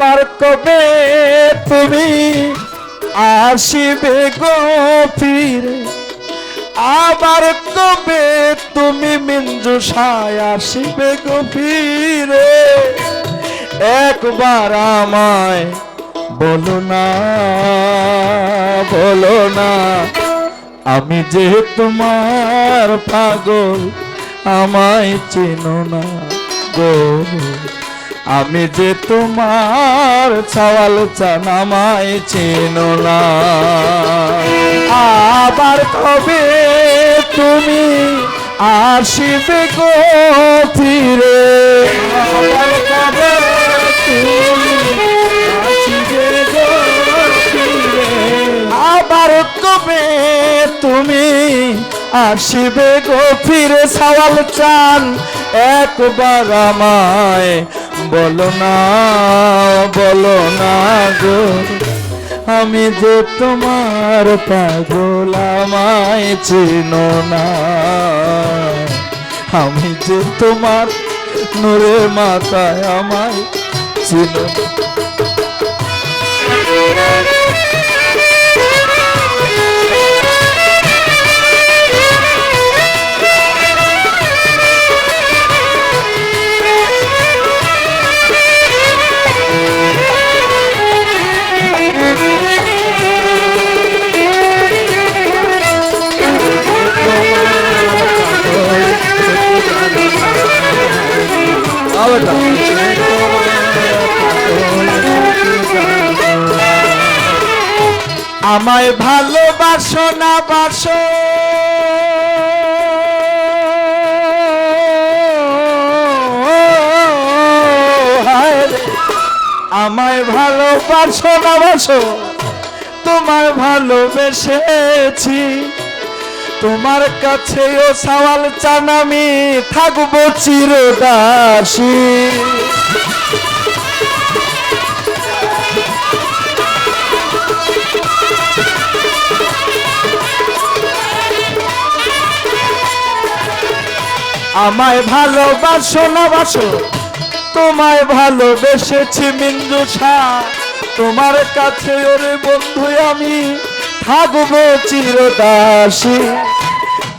আবার কবে তুমি আসিবে গো ফিরে, আবার কবে তুমি মিঞ্জুষায় আসিবে গো ফিরে, একবার আমায় বলো না, বলো না, আমি যে তোমার পাগল আমায় চেনো না গো, আমি যে তোমার ছাওয়াল চান আমায় চেনো না। আবার কবে তুমি আসিবে গো ফিরে, আবার কবে তুমি আসিবে গো ফিরে, আবার কবে তুমি আসিবে গো ফিরে, ছাওয়াল চান একবার আমায় বলো না, বলো না গো, আমি যে তোমার পাগল আমায় চেনো না, আমি যে তোমার নূরে মাথায় আমায় চেনো না। আমায় ভালোবাসো না বাসো, আমায় ভালোবাসো না বাসো, তোমায় ভালোবেসেছি, তোমার কাছেও ছাওয়াল চান আমি থাকবো চিরদাসী। আমায় ভালোবাসো না বাসো, তোমায় ভালোবেসেছি মিঞ্জুষা, তোমার কাছে ওরে বন্ধু আমি থাকবো চিরদাসী।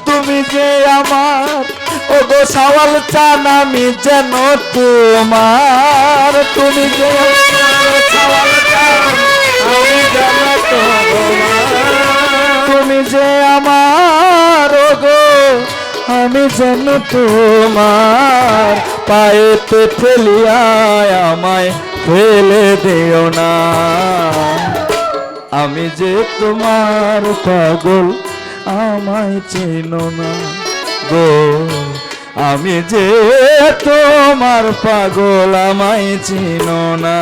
তুমি যে আমার ও গো ছাওয়াল চান আমি যেন তোমার, তুমি যে ছাওয়াল চান আমি যেন তোমার, তুমি যে আমার ও গো আমি যেন তোমার, পায়েতে ফেলিয়া আমায় ফেলে দিও না, আমি যে তোমার পাগল আমায় চেনো না গো, আমি যে তোমার পাগল আমায় চেনো না।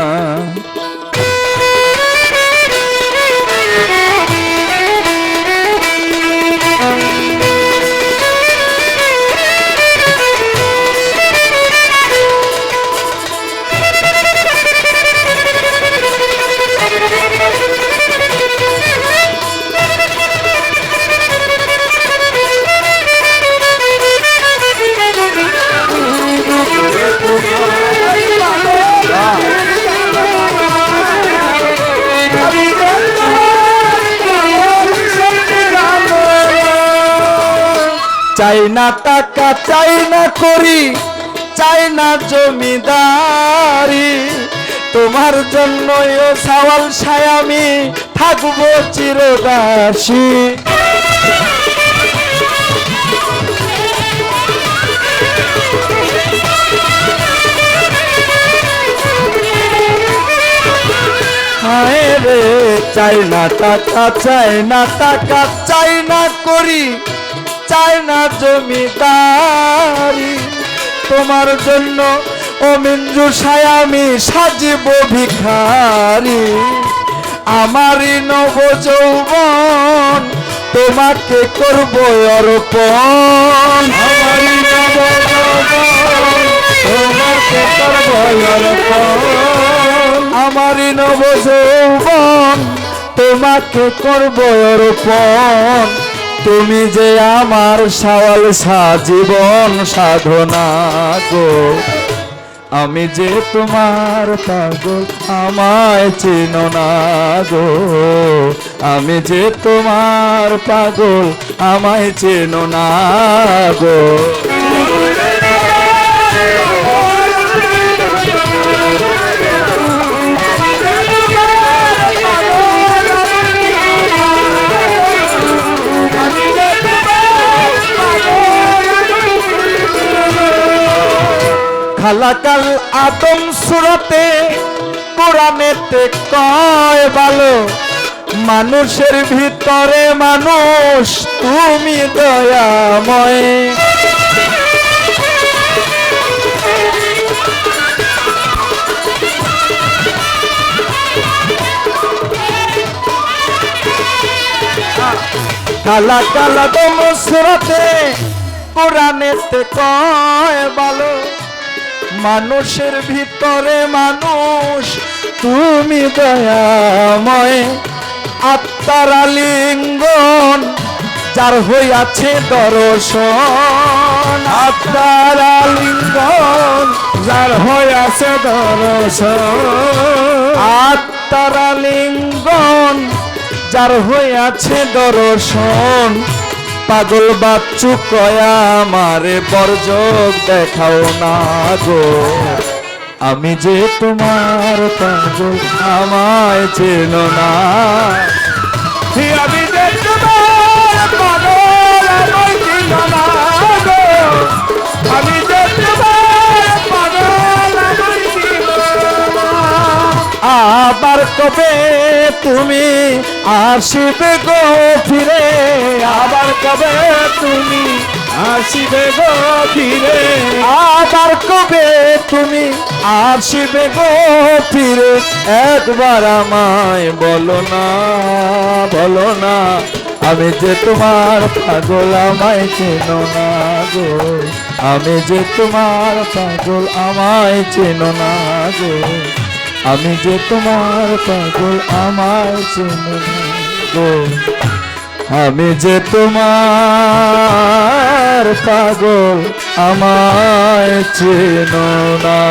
চাই না টাকা, চাই না করি, চাই না জমিদারি, তোমার জন্য ও ছাওয়াল ছায় আমি থাকবো চিরদাসী। হায় রে, চাই না টাকা, চাই না টাকা, চাই না করি, চাই না জমিদারি, তোমার জন্য ও মিঞ্জুষায় আমি সাজিব ভিখারি, আমারই নব যৌবন তোমাকে করব অর্পণ, আমারই নব যৌবন তোমাকে করব অর্পণ, আমারই নব যৌবন তোমাকে করব অর্পণ, তুমি যে আমার ছাওয়াল জীবন সাধনা গো, আমি যে তোমার পাগল আমায় চেনো না গো, আমি যে তোমার পাগল আমায় চেনো না গো। খালাকাল আদম সুরতে কোরআনেতে কয় ভালো, মানুষের ভিতরে মানুষ তুমি দয়াময়। খালাকাল আদম সুরতে কোরআনেতে কয় ভালো, মানুষের ভিতরে মানুষ তুমি দয়াময়। আত্মার আলিঙ্গন যার হইয়াছে দর্শন, আত্মার আলিঙ্গন যার হইয়াছে দর্শন, আত্মার আলিঙ্গন যার হইয়াছে দর্শন। পাগল বাচ্চু কয়া আমারে বর্জক দেখাও না গো, আমি যে তোমার পাগল আমায় চেনো না, আমি যে তোমার পাগল আমায় চেনো না গো, আমি যে তোমার পাগল আমায় চেনো না। আবার কবে তুমি আসিবে গো ফিরে, আবার কবে তুমি আসিবে গো ফিরে, আবার কবে তুমি আসিবে গো ফিরে। একবার আমায় বলো না, বলো না, আমি যে তোমার পাগল আমায় চেনো না গো, আমি যে তোমার পাগল আমায় চেনো না গো, আমি যে তোমার পাগল আমায় চেনো না গো, আমি যে তোমার পাগল আমায় চেনো না।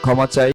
ক্ষমা চাই।